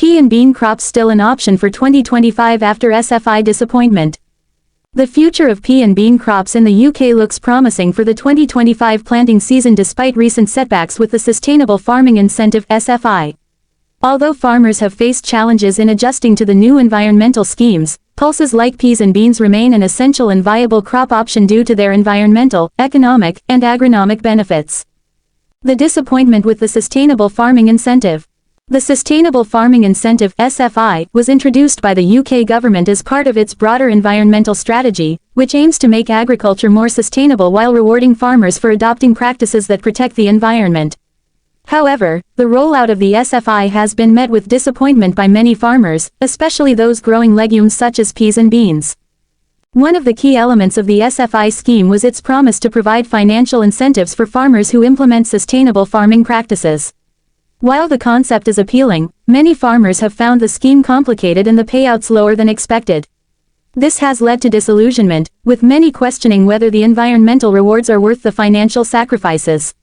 pea and bean crops still an option for 2025 after SFI disappointment? The future of pea and bean crops in the UK looks promising for the 2025 planting season despite recent setbacks with the Sustainable Farming Incentive (SFI). Although farmers have faced challenges in adjusting to the new environmental schemes, pulses like peas and beans remain an essential and viable crop option due to their environmental, economic, and agronomic benefits. The disappointment with the Sustainable Farming Incentive. The Sustainable Farming Incentive (SFI) was introduced by the UK government as part of its broader environmental strategy, which aims to make agriculture more sustainable while rewarding farmers for adopting practices that protect the environment. However, the rollout of the SFI has been met with disappointment by many farmers, especially those growing legumes such as peas and beans. One of the key elements of the SFI scheme was its promise to provide financial incentives for farmers who implement sustainable farming practices. While the concept is appealing, many farmers have found the scheme complicated and the payouts lower than expected. This has led to disillusionment, with many questioning whether the environmental rewards are worth the financial sacrifices.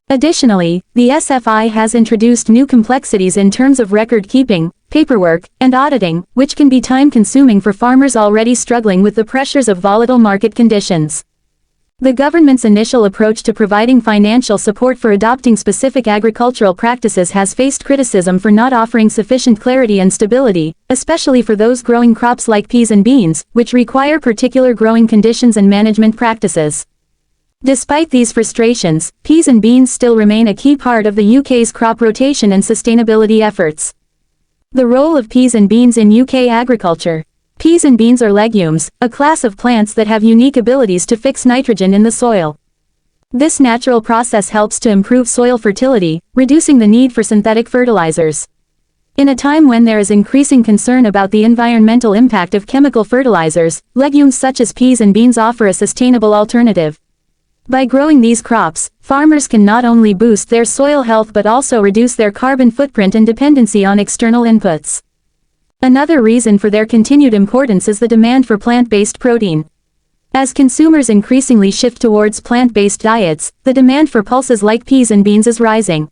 Additionally, the SFI has introduced new complexities in terms of record keeping, paperwork, and auditing, which can be time-consuming for farmers already struggling with the pressures of volatile market conditions. The government's initial approach to providing financial support for adopting specific agricultural practices has faced criticism for not offering sufficient clarity and stability, especially for those growing crops like peas and beans, which require particular growing conditions and management practices. Despite these frustrations, peas and beans still remain a key part of the UK's crop rotation and sustainability efforts. The role of peas and beans in UK agriculture. Peas and beans are legumes, a class of plants that have unique abilities to fix nitrogen in the soil. This natural process helps to improve soil fertility, reducing the need for synthetic fertilizers. In a time when there is increasing concern about the environmental impact of chemical fertilizers, legumes such as peas and beans offer a sustainable alternative. By growing these crops, farmers can not only boost their soil health but also reduce their carbon footprint and dependency on external inputs. Another reason for their continued importance is the demand for plant-based protein. As consumers increasingly shift towards plant-based diets, the demand for pulses like peas and beans is rising.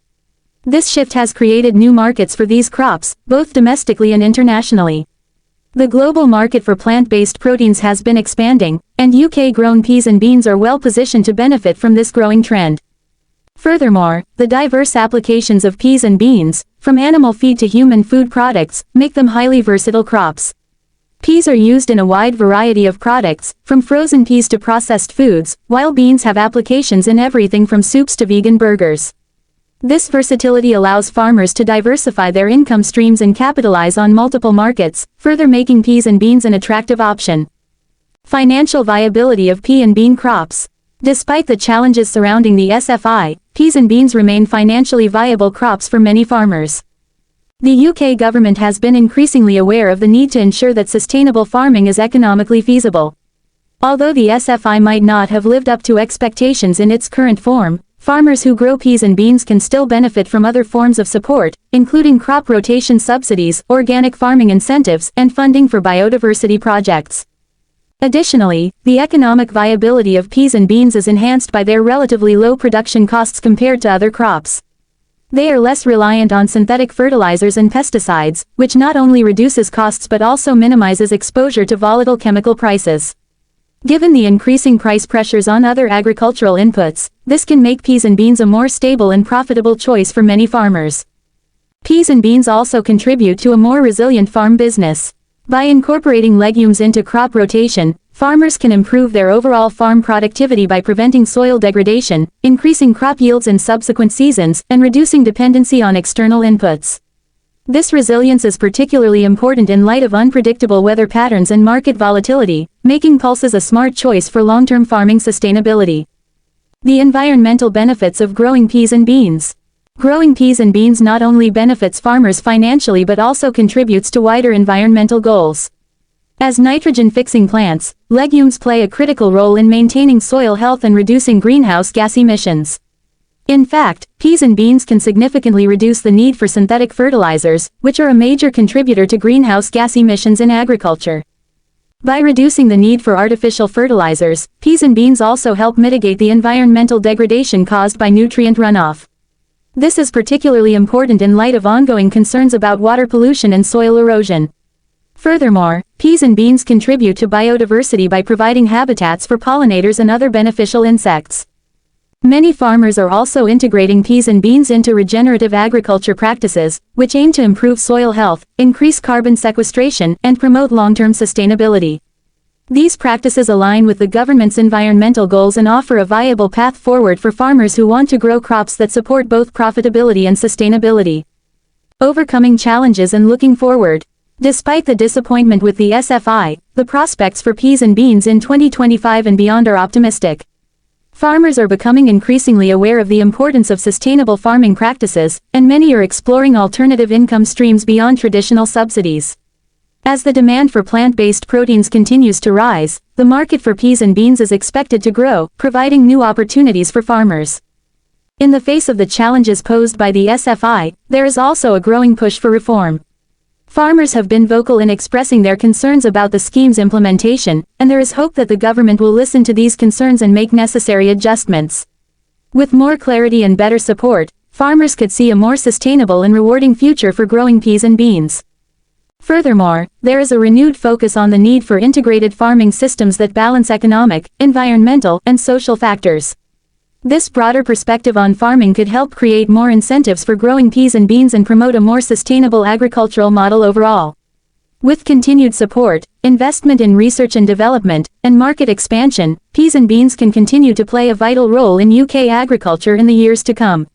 This shift has created new markets for these crops, both domestically and internationally. The global market for plant-based proteins has been expanding, and UK-grown peas and beans are well positioned to benefit from this growing trend. Furthermore, the diverse applications of peas and beans, from animal feed to human food products, make them highly versatile crops. Peas are used in a wide variety of products, from frozen peas to processed foods, while beans have applications in everything from soups to vegan burgers. This versatility allows farmers to diversify their income streams and capitalize on multiple markets, further making peas and beans an attractive option. Financial viability of pea and bean crops. Despite the challenges surrounding the SFI, peas and beans remain financially viable crops for many farmers. The UK government has been increasingly aware of the need to ensure that sustainable farming is economically feasible. Although the SFI might not have lived up to expectations in its current form, farmers who grow peas and beans can still benefit from other forms of support, including crop rotation subsidies, organic farming incentives, and funding for biodiversity projects. Additionally, the economic viability of peas and beans is enhanced by their relatively low production costs compared to other crops. They are less reliant on synthetic fertilizers and pesticides, which not only reduces costs but also minimizes exposure to volatile chemical prices. Given the increasing price pressures on other agricultural inputs, this can make peas and beans a more stable and profitable choice for many farmers. Peas and beans also contribute to a more resilient farm business. By incorporating legumes into crop rotation, farmers can improve their overall farm productivity by preventing soil degradation, increasing crop yields in subsequent seasons, and reducing dependency on external inputs. This resilience is particularly important in light of unpredictable weather patterns and market volatility, making pulses a smart choice for long-term farming sustainability. The environmental benefits of growing peas and beans. Growing peas and beans not only benefits farmers financially but also contributes to wider environmental goals. As nitrogen-fixing plants, legumes play a critical role in maintaining soil health and reducing greenhouse gas emissions. In fact, peas and beans can significantly reduce the need for synthetic fertilizers, which are a major contributor to greenhouse gas emissions in agriculture. By reducing the need for artificial fertilizers, peas and beans also help mitigate the environmental degradation caused by nutrient runoff. This is particularly important in light of ongoing concerns about water pollution and soil erosion. Furthermore, peas and beans contribute to biodiversity by providing habitats for pollinators and other beneficial insects. Many farmers are also integrating peas and beans into regenerative agriculture practices, which aim to improve soil health, increase carbon sequestration, and promote long-term sustainability. These practices align with the government's environmental goals and offer a viable path forward for farmers who want to grow crops that support both profitability and sustainability. Overcoming challenges and looking forward. Despite the disappointment with the SFI, the prospects for peas and beans in 2025 and beyond are optimistic. Farmers are becoming increasingly aware of the importance of sustainable farming practices, and many are exploring alternative income streams beyond traditional subsidies. As the demand for plant-based proteins continues to rise, the market for peas and beans is expected to grow, providing new opportunities for farmers. In the face of the challenges posed by the SFI, there is also a growing push for reform. Farmers have been vocal in expressing their concerns about the scheme's implementation, and there is hope that the government will listen to these concerns and make necessary adjustments. With more clarity and better support, farmers could see a more sustainable and rewarding future for growing peas and beans. Furthermore, there is a renewed focus on the need for integrated farming systems that balance economic, environmental, and social factors. This broader perspective on farming could help create more incentives for growing peas and beans and promote a more sustainable agricultural model overall. With continued support, investment in research and development, and market expansion, peas and beans can continue to play a vital role in UK agriculture in the years to come.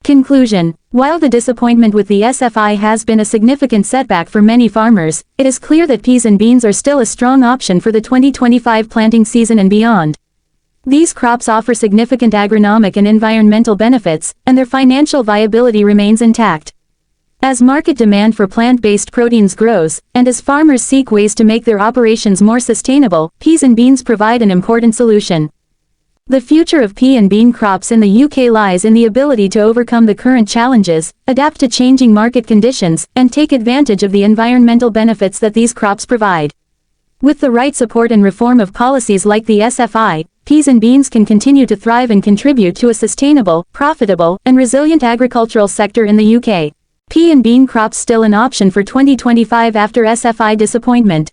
Conclusion. While the disappointment with the SFI has been a significant setback for many farmers, it is clear that peas and beans are still a strong option for the 2025 planting season and beyond. These crops offer significant agronomic and environmental benefits, and their financial viability remains intact. As market demand for plant-based proteins grows, and as farmers seek ways to make their operations more sustainable, peas and beans provide an important solution. The future of pea and bean crops in the UK lies in the ability to overcome the current challenges, adapt to changing market conditions, and take advantage of the environmental benefits that these crops provide. With the right support and reform of policies like the SFI, peas and beans can continue to thrive and contribute to a sustainable, profitable, and resilient agricultural sector in the UK. Pea and bean crops still an option for 2025 after SFI disappointment.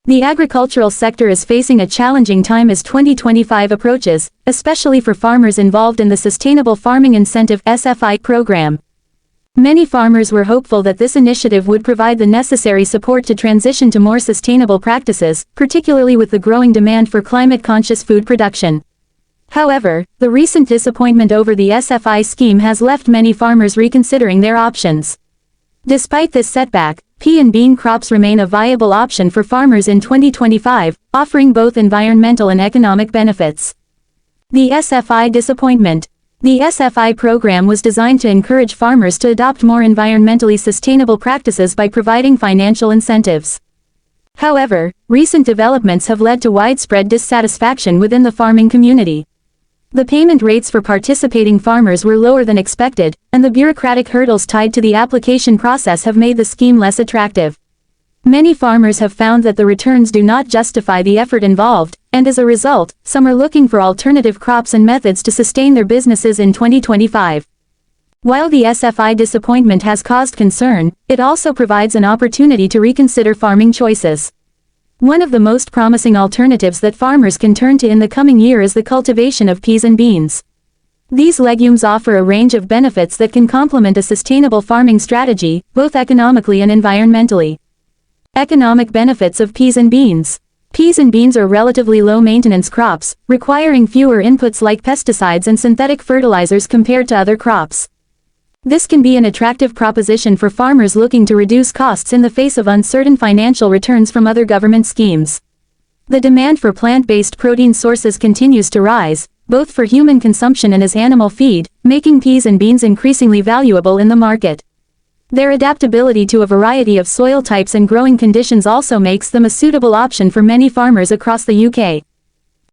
The agricultural sector is facing a challenging time as 2025 approaches, especially for farmers involved in the Sustainable Farming Incentive (SFI) program. Many farmers were hopeful that this initiative would provide the necessary support to transition to more sustainable practices, particularly with the growing demand for climate-conscious food production. However, the recent disappointment over the SFI scheme has left many farmers reconsidering their options. Despite this setback, pea and bean crops remain a viable option for farmers in 2025, offering both environmental and economic benefits. The SFI disappointment. The SFI program was designed to encourage farmers to adopt more environmentally sustainable practices by providing financial incentives. However, recent developments have led to widespread dissatisfaction within the farming community. The payment rates for participating farmers were lower than expected, and the bureaucratic hurdles tied to the application process have made the scheme less attractive. Many farmers have found that the returns do not justify the effort involved, and as a result, some are looking for alternative crops and methods to sustain their businesses in 2025. While the SFI disappointment has caused concern, it also provides an opportunity to reconsider farming choices. One of the most promising alternatives that farmers can turn to in the coming year is the cultivation of peas and beans. These legumes offer a range of benefits that can complement a sustainable farming strategy, both economically and environmentally. Economic benefits of peas and beans. Peas and beans are relatively low-maintenance crops, requiring fewer inputs like pesticides and synthetic fertilizers compared to other crops. This can be an attractive proposition for farmers looking to reduce costs in the face of uncertain financial returns from other government schemes. The demand for plant-based protein sources continues to rise, both for human consumption and as animal feed, making peas and beans increasingly valuable in the market. Their adaptability to a variety of soil types and growing conditions also makes them a suitable option for many farmers across the UK.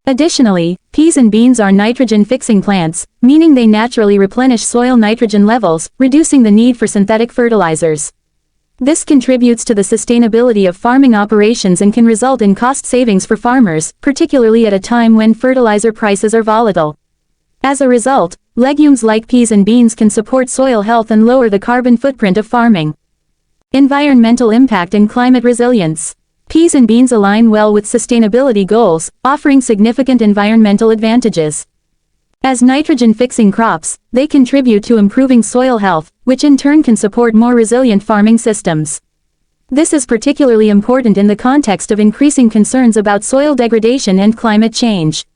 Additionally, peas and beans are nitrogen-fixing plants, meaning they naturally replenish soil nitrogen levels, reducing the need for synthetic fertilizers. This contributes to the sustainability of farming operations and can result in cost savings for farmers, particularly at a time when fertilizer prices are volatile. As a result, Legumes like peas and beans can support soil health and lower the carbon footprint of farming. Environmental impact and climate resilience. Peas and beans align well with sustainability goals, offering significant environmental advantages. As nitrogen-fixing crops, they contribute to improving soil health, which in turn can support more resilient farming systems. This is particularly important in the context of increasing concerns about soil degradation and climate change.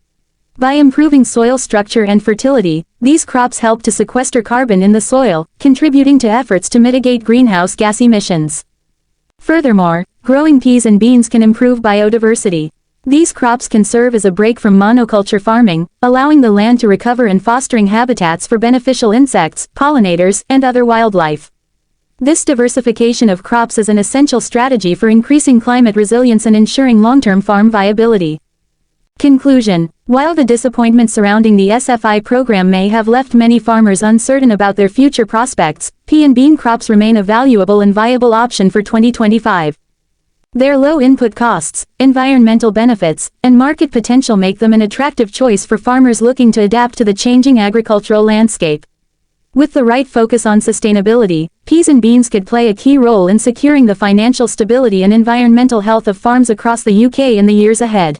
By improving soil structure and fertility, these crops help to sequester carbon in the soil, contributing to efforts to mitigate greenhouse gas emissions. Furthermore, growing peas and beans can improve biodiversity. These crops can serve as a break from monoculture farming, allowing the land to recover and fostering habitats for beneficial insects, pollinators, and other wildlife. This diversification of crops is an essential strategy for increasing climate resilience and ensuring long-term farm viability. Conclusion. While the disappointment surrounding the SFI program may have left many farmers uncertain about their future prospects, pea and bean crops remain a valuable and viable option for 2025. Their low input costs, environmental benefits, and market potential make them an attractive choice for farmers looking to adapt to the changing agricultural landscape. With the right focus on sustainability, peas and beans could play a key role in securing the financial stability and environmental health of farms across the UK in the years ahead.